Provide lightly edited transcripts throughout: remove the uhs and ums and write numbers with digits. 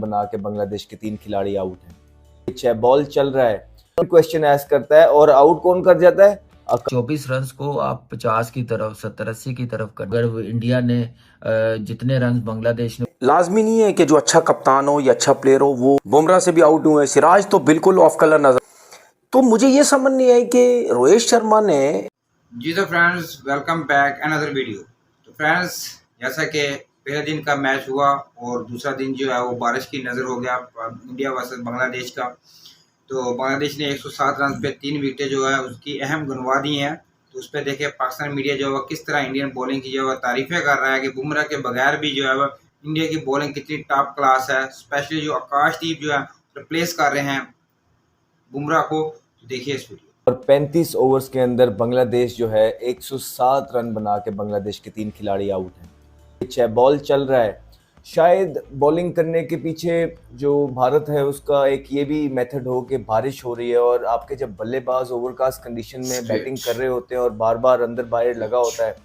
बना के बांग्लादेश के 3 खिलाड़ी आउट हैं। बॉल चल रहा है, क्वेश्चन ऐस करता है और आउट कौन कर जाता है? 24 रन को आप 50 की तरफ 70-80 की तरफ कर, अगर इंडिया ने जितने रन बांग्लादेश ने, लाजमी नहीं है कि जो अच्छा कप्तान हो या अच्छा प्लेयर हो वो बुमराह से भी आउट हुए। सिराज तो बिल्कुल ऑफ कलर नजर। तो मुझे ये समझ नहीं आई कि रोहित शर्मा ने जी। तो friends, welcome back another video. तो फ्रेंड्स, जैसा कि पहले दिन का मैच हुआ और दूसरा दिन जो है वो बारिश की नज़र हो गया इंडिया वर्सेस बांग्लादेश का। तो बांग्लादेश ने 107 रन पे 3 विकेटें जो है उसकी अहम गिनवा दी हैं। तो उस पर देखे पाकिस्तान मीडिया जो है किस तरह इंडियन बॉलिंग की जो है तारीफ़ें कर रहा है कि बुमराह के बगैर भी जो है वह इंडिया की बॉलिंग कितनी टॉप क्लास है। स्पेशली जो आकाशदीप जो है रिप्लेस कर रहे हैं बुमराह को। तो देखिए इस वीडियो। और 35 ओवर्स के अंदर बांग्लादेश जो है 107 रन बना के बांग्लादेश के 3 खिलाड़ी आउट हैं। बॉल चल रहा है, शायद बॉलिंग करने के पीछे जो भारत है उसका एक ये भी मेथड हो कि बारिश हो रही है और आपके जब बल्लेबाज ओवरकास्ट कंडीशन में बैटिंग कर रहे होते हैं और बार बार अंदर बाहर लगा होता है,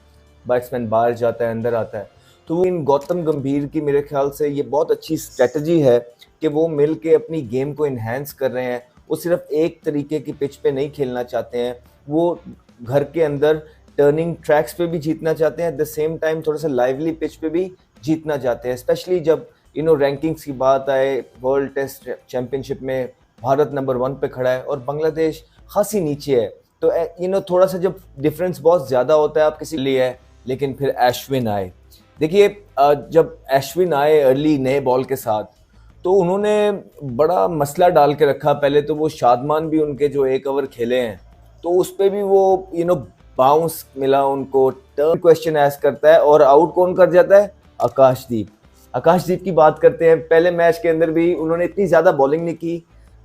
बैट्समैन बाहर जाता है अंदर आता है, तो इन गौतम गंभीर की मेरे ख्याल से ये बहुत अच्छी स्ट्रेटजी है कि वो मिल के अपनी गेम को इन्हेंस कर रहे हैं। वो सिर्फ एक तरीके की पिच पे नहीं खेलना चाहते हैं, वो घर के अंदर टर्निंग ट्रैक्स पे भी जीतना चाहते हैं, एट द सेम टाइम थोड़ा सा लाइवली पिच पे भी जीतना चाहते हैं। स्पेशली जब रैंकिंग्स की बात आए, वर्ल्ड टेस्ट चैंपियनशिप में भारत नंबर 1 पे खड़ा है और बांग्लादेश खासी नीचे है। तो थोड़ा सा जब डिफरेंस बहुत ज़्यादा होता है आप किसी लिए है। लेकिन फिर अश्विन आए, देखिए जब अश्विन आए अर्ली नए बॉल के साथ तो उन्होंने बड़ा मसला डाल के रखा। पहले तो वो शादमान भी उनके जो 1 ओवर खेले हैं तो उस पर भी वो बाउंस मिला उनको। टर्न क्वेश्चन ऐस करता है और आउट कौन कर जाता है? आकाशदीप की बात करते हैं। पहले मैच के अंदर भी उन्होंने इतनी ज़्यादा बॉलिंग नहीं की,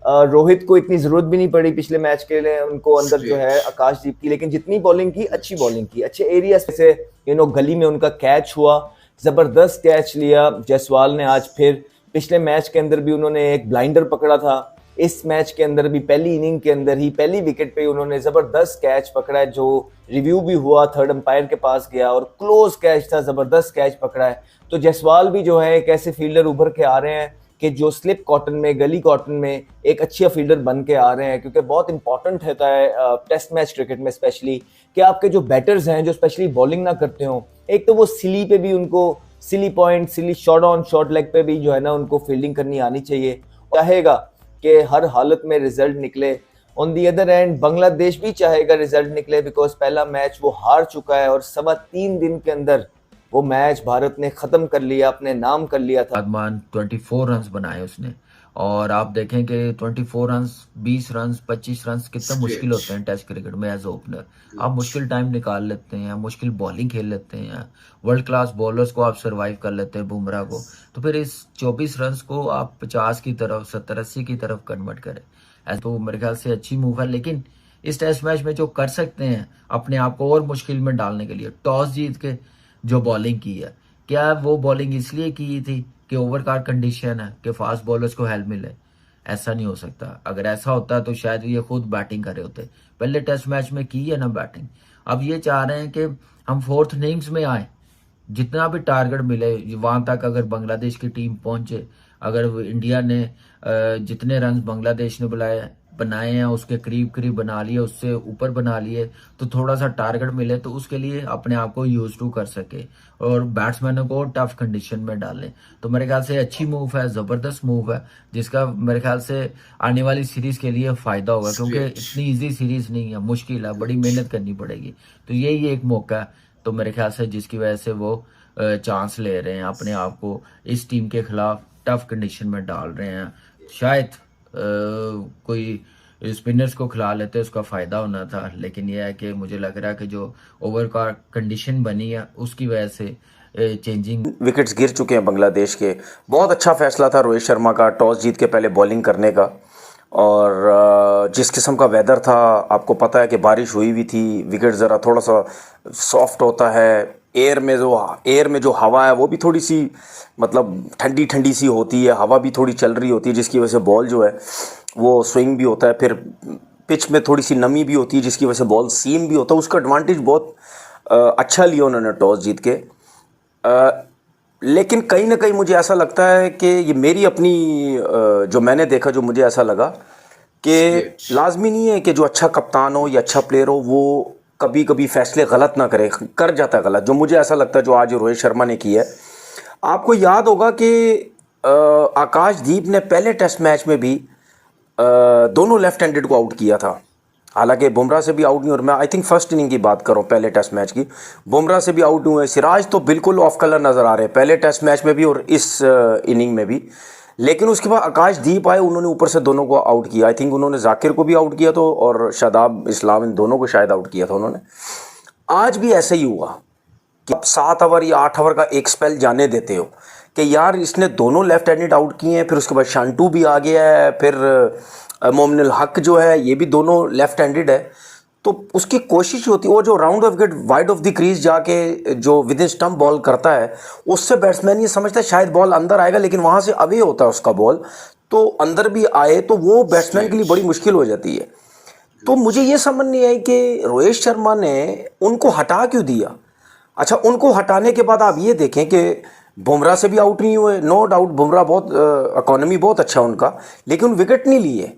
रोहित को इतनी ज़रूरत भी नहीं पड़ी पिछले मैच के लिए उनको अंदर जो है आकाशदीप की, लेकिन जितनी बॉलिंग की अच्छी बॉलिंग की, अच्छे एरिया से गली में उनका कैच हुआ, ज़बरदस्त कैच लिया जायसवाल ने। आज फिर पिछले मैच के अंदर भी उन्होंने एक ब्लाइंडर पकड़ा था, इस मैच के अंदर भी पहली इनिंग के अंदर ही पहली विकेट पे उन्होंने ज़बरदस्त कैच पकड़ा है जो रिव्यू भी हुआ, थर्ड अंपायर के पास गया और क्लोज कैच था, ज़बरदस्त कैच पकड़ा है। तो जायसवाल भी जो है एक ऐसे फील्डर उभर के आ रहे हैं कि जो स्लिप कॉटन में, गली कॉटन में एक अच्छे फील्डर बन के आ रहे हैं, क्योंकि बहुत इंपॉर्टेंट होता है टेस्ट मैच क्रिकेट में स्पेशली कि आपके जो बैटर्स हैं जो स्पेशली बॉलिंग ना करते हों, एक तो वो सिली पे भी उनको silly point, silly shot on shot leg पे भी जो है ना उनको फील्डिंग करनी आनी चाहिए। चाहेगा कि हर हालत में रिजल्ट निकले। On the other and Bangladesh भी चाहेगा रिजल्ट निकले, बिकॉज पहला मैच वो हार चुका है और 3.25 दिन के अंदर वो मैच भारत ने खत्म कर लिया, अपने नाम कर लिया था। 24 रन बनाए उसने और आप देखें कि 24 रन, 20 रन, 25 रन कितना मुश्किल होते हैं टेस्ट क्रिकेट में एज ओपनर। आप मुश्किल टाइम निकाल लेते हैं, मुश्किल बॉलिंग खेल लेते हैं, वर्ल्ड क्लास बॉलर्स को आप सरवाइव कर लेते हैं, बुमराह को। तो फिर इस 24 रन को आप 50 की तरफ 70-80 की तरफ कन्वर्ट करें, ऐसा तो मेरे ख्याल से अच्छी मूव है। लेकिन इस टेस्ट मैच में जो कर सकते हैं अपने आप को और मुश्किल में डालने के लिए, टॉस जीत के जो बॉलिंग की है, क्या वो बॉलिंग इसलिए की थी कि ओवरकार कंडीशन है कि फास्ट बॉलर्स को हेल्प मिले? ऐसा नहीं हो सकता। अगर ऐसा होता तो शायद ये खुद बैटिंग कर रहे होते। पहले टेस्ट मैच में की है ना बैटिंग, अब ये चाह रहे हैं कि हम 4th इनिंग्स में आए, जितना भी टारगेट मिले वहां तक अगर बांग्लादेश की टीम पहुंचे, अगर इंडिया ने जितने रन बांग्लादेश ने बनाए हैं उसके करीब करीब बना लिए, उससे ऊपर बना लिए, तो थोड़ा सा टारगेट मिले तो उसके लिए अपने आप को यूज टू कर सके और बैट्समैनों को टफ कंडीशन में डालें। तो मेरे ख्याल से अच्छी मूव है, जबरदस्त मूव है, जिसका मेरे ख्याल से आने वाली सीरीज के लिए फायदा होगा, क्योंकि इतनी इजी सीरीज नहीं है, मुश्किल है, बड़ी मेहनत करनी पड़ेगी। तो यही एक मौका है तो मेरे ख्याल से जिसकी वजह से वो चांस ले रहे हैं, अपने आप को इस टीम के खिलाफ टफ कंडीशन में डाल रहे हैं। शायद कोई स्पिनर्स को खिला लेते उसका फायदा होना था, लेकिन यह है कि मुझे लग रहा है कि जो ओवर का कंडीशन बनी है उसकी वजह से चेंजिंग विकेट्स गिर चुके हैं बांग्लादेश के। बहुत अच्छा फैसला था रोहित शर्मा का टॉस जीत के पहले बॉलिंग करने का। और जिस किस्म का वेदर था, आपको पता है कि बारिश हुई भी थी, विकेट ज़रा थोड़ा सा सॉफ्ट होता है, एयर में जो हवा है वो भी थोड़ी सी मतलब ठंडी ठंडी सी होती है, हवा भी थोड़ी चल रही होती है, जिसकी वजह से बॉल जो है वो स्विंग भी होता है। फिर पिच में थोड़ी सी नमी भी होती है जिसकी वजह से बॉल सीम भी होता है। उसका एडवांटेज बहुत अच्छा लिया उन्होंने टॉस जीत के। लेकिन कहीं ना कहीं मुझे ऐसा लगता है कि ये मेरी अपनी जो मैंने देखा, जो मुझे ऐसा लगा कि लाजमी नहीं है कि जो अच्छा कप्तान हो या अच्छा प्लेयर हो वो कभी कभी फैसले गलत ना करे, कर जाता है गलत। जो मुझे ऐसा लगता है जो आज रोहित शर्मा ने किया है, आपको याद होगा कि आकाशदीप ने पहले टेस्ट मैच में भी दोनों लेफ्ट हैंडेड को आउट किया था। हालांकि बुमराह से भी आउट नहीं, और मैं आई थिंक फर्स्ट इनिंग की बात कर रहा हूँ पहले टेस्ट मैच की, बुमराह से भी आउट हुए। सिराज तो बिल्कुल ऑफ कलर नज़र आ रहे हैं पहले टेस्ट मैच में भी और इस इनिंग में भी। लेकिन उसके बाद आकाशदीप आए, उन्होंने ऊपर से दोनों को आउट किया। आई थिंक उन्होंने जाकिर को भी आउट किया तो, और शादाब इस्लाम, इन दोनों को शायद आउट किया था उन्होंने। आज भी ऐसा ही हुआ कि आप 7 ओवर या 8 ओवर का एक स्पेल जाने देते हो कि यार इसने दोनों लेफ्ट हैंडेड आउट किए हैं, फिर उसके बाद शांटू भी आ गया है, फिर मोमिनुल हक जो है ये भी दोनों लेफ्ट हैंडेड है। तो उसकी कोशिश होती है वो जो round of wicket wide of the crease जाके जो विद इन स्टंप बॉल करता है, उससे बैट्समैन ये समझता है शायद बॉल अंदर आएगा, लेकिन वहाँ से अवे होता है उसका बॉल, तो अंदर भी आए तो वो बैट्समैन के लिए बड़ी मुश्किल हो जाती है। तो मुझे ये समझ नहीं आई कि रोहित शर्मा ने उनको हटा क्यों दिया। अच्छा, उनको हटाने के बाद आप ये देखें कि बुमराह से भी आउट नहीं हुए, नो डाउट बुमराह बहुत इकोनॉमी बहुत अच्छा उनका, लेकिन विकेट नहीं लिए।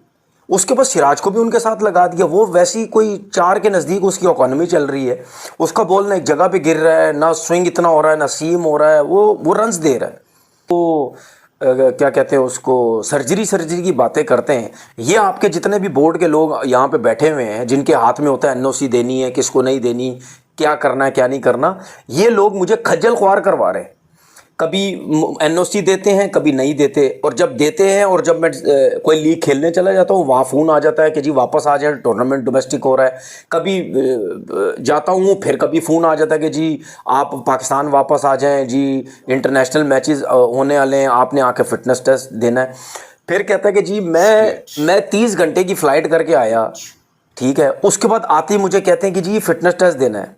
उसके बाद सिराज को भी उनके साथ लगा दिया, वो वैसी कोई 4 के नज़दीक उसकी इकोनॉमी चल रही है, उसका बॉल ना एक जगह पे गिर रहा है, ना स्विंग इतना हो रहा है, ना सीम हो रहा है, वो रन्स दे रहा है। तो क्या कहते हैं उसको, सर्जरी की बातें करते हैं। ये आपके जितने भी बोर्ड के लोग यहाँ पे बैठे हुए हैं जिनके हाथ में होता है एनओसी देनी है, किसको नहीं देनी, क्या करना है क्या नहीं करना, ये लोग मुझे खज्जल ख्वार करवा रहे हैं। कभी एनओसी देते हैं, कभी नहीं देते, और जब देते हैं और जब मैं कोई लीग खेलने चला जाता हूँ वहाँ फ़ोन आ जाता है कि जी वापस आ जाए, टूर्नामेंट डोमेस्टिक हो रहा है। कभी जाता हूँ, फिर कभी फ़ोन आ जाता है कि जी आप पाकिस्तान वापस आ जाएं, जी इंटरनेशनल मैचेस होने वाले हैं, आपने आके फिटनेस टेस्ट देना है। फिर कहता है कि जी मैं 30 घंटे की फ़्लाइट करके आया, ठीक है, उसके बाद आते ही मुझे कहते हैं कि जी फिटनेस टेस्ट देना है।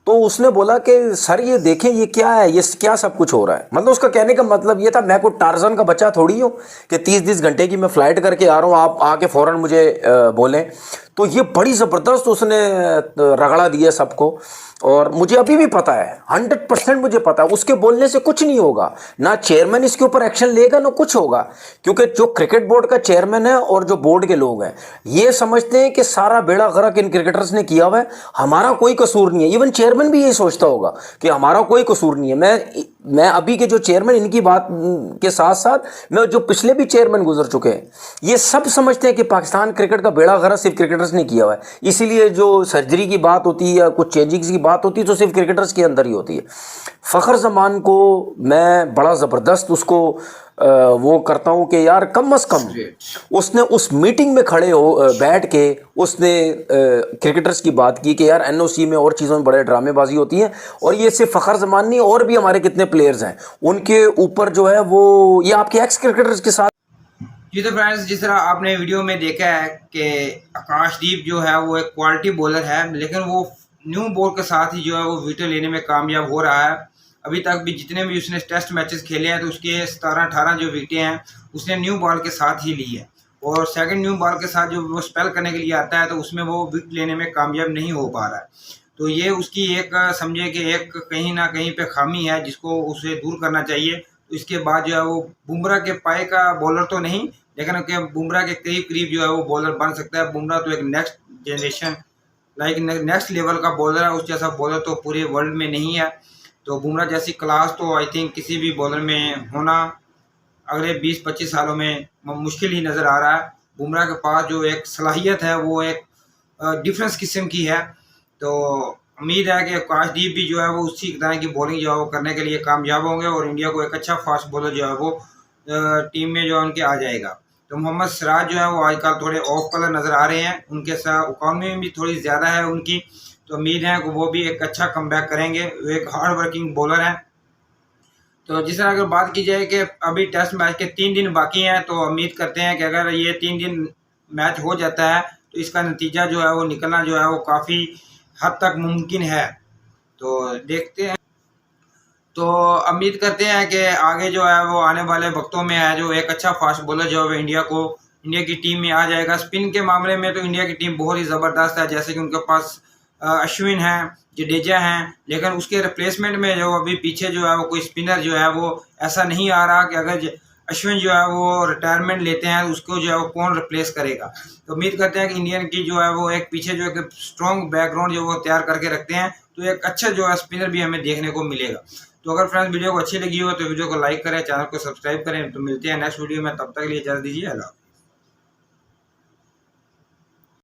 तो उसने बोला कि सर ये देखें ये क्या है, ये क्या सब कुछ हो रहा है। मतलब उसका कहने का मतलब ये था, मैं कोई टार्जन का बच्चा थोड़ी हूँ कि 30 घंटे की मैं फ़्लाइट करके आ रहा हूँ, आप आके फ़ौरन मुझे बोलें। तो ये बड़ी ज़बरदस्त उसने रगड़ा दिया सबको, और मुझे अभी भी पता है, 100% मुझे पता है उसके बोलने से कुछ नहीं होगा, ना चेयरमैन इसके ऊपर एक्शन लेगा ना कुछ होगा, क्योंकि जो क्रिकेट बोर्ड का चेयरमैन है और जो बोर्ड के लोग हैं ये समझते हैं कि सारा बेड़ा गर्क इन क्रिकेटर्स ने किया हुआ है, हमारा कोई कसूर नहीं है। इवन चेयरमैन भी यही सोचता होगा कि हमारा कोई कसूर नहीं है। मैं अभी के जो चेयरमैन, इनकी बात के साथ साथ मैं जो पिछले भी चेयरमैन गुजर चुके हैं, ये सब समझते हैं कि पाकिस्तान क्रिकेट का बेड़ा गर्क सिर्फ क्रिकेटर्स ने किया हुआ है। इसीलिए जो सर्जरी की बात होती है या कुछ चेंजिंग्स की बात होती है तो सिर्फ क्रिकेटर्स के अंदर ही होती है। फ़खर जमान को मैं बड़ा ज़बरदस्त उसको वो करता हूँ कि यार कम से कम उसने उस मीटिंग में खड़े हो बैठ के उसने क्रिकेटर्स की बात की कि यार एनओसी में और चीज़ों में बड़े ड्रामेबाजी होती है, और ये सिर्फ फ़खर जमान नहीं, और भी हमारे कितने प्लेयर्स हैं उनके ऊपर जो है वो ये आपके एक्स क्रिकेटर्स के साथ। जी तो फ्रेंड्स, जिस तरह आपने वीडियो में देखा है कि आकाशदीप जो है वो एक क्वालिटी बॉलर है, लेकिन वो न्यू बॉल के साथ ही जो है वो विकेट लेने में कामयाब हो रहा है। अभी तक भी जितने भी उसने टेस्ट मैचेस खेले हैं तो उसके 17-18 जो विकेटें हैं उसने न्यू बॉल के साथ ही ली है, और सेकंड न्यू बॉल के साथ जो वो स्पेल करने के लिए आता है तो उसमें वो विकेट लेने में कामयाब नहीं हो पा रहा है। तो ये उसकी एक समझे कि एक कहीं ना कहीं पे खामी है जिसको उसे दूर करना चाहिए। तो इसके बाद जो है वो बुमराह के पाए का बॉलर तो नहीं, लेकिन बुमराह के करीब करीब जो है वो बॉलर बन सकता है। बुमराह तो एक next generation like next level का बॉलर है, उस जैसा बॉलर तो पूरे वर्ल्ड में नहीं है। तो बुमराह जैसी क्लास तो आई थिंक किसी भी बॉलर में होना अगले 20-25 सालों में मुश्किल ही नज़र आ रहा है। बुमराह के पास जो एक सलाहियत है वो एक डिफरेंस किस्म की है। तो उम्मीद है कि आकाशदीप भी जो है वो उसी तरह की बॉलिंग जो है वो करने के लिए कामयाब होंगे, और इंडिया को एक अच्छा फास्ट बॉलर जो है वो टीम में जो है उनके आ जाएगा। तो मोहम्मद सिराज जो है वो आजकल थोड़े ऑफ कलर नज़र आ रहे हैं, उनके साथ इकॉनमी में भी थोड़ी ज़्यादा है उनकी, तो उम्मीद है कि वो भी एक अच्छा कमबैक करेंगे। वो एक हार्ड वर्किंग बॉलर हैं। तो जिस तरह अगर बात की जाए कि अभी टेस्ट मैच के 3 दिन बाकी हैं, तो उम्मीद करते हैं कि अगर ये 3 दिन मैच हो जाता है तो इसका नतीजा जो है वो निकलना जो है वो काफ़ी हद तक मुमकिन है। तो देखते हैं, तो उम्मीद करते हैं कि आगे जो है वो आने वाले वक्तों में है जो एक अच्छा फास्ट बॉलर जो है इंडिया की टीम में आ जाएगा। स्पिन के मामले में तो इंडिया की टीम बहुत ही ज़बरदस्त है, जैसे कि उनके पास अश्विन है, जडेजा हैं, लेकिन उसके रिप्लेसमेंट में जो अभी पीछे जो है वो कोई स्पिनर जो है वो ऐसा नहीं आ रहा कि अगर अश्विन जो है वो रिटायरमेंट लेते हैं उसको जो है वो कौन रिप्लेस करेगा। तो उम्मीद करते हैं कि इंडियन की जो है वो एक पीछे जो एक स्ट्रॉन्ग बैकग्राउंड जो वो तैयार करके रखते हैं, तो एक अच्छा जो है स्पिनर भी हमें देखने को मिलेगा। तो अगर फ्रेंड्स वीडियो को अच्छी लगी हो तो वीडियो को लाइक करें, चैनल को सब्सक्राइब करें। तो मिलते हैं नेक्स्ट वीडियो में, तब तक के लिए इजाज़त दीजिए। अल्लाह।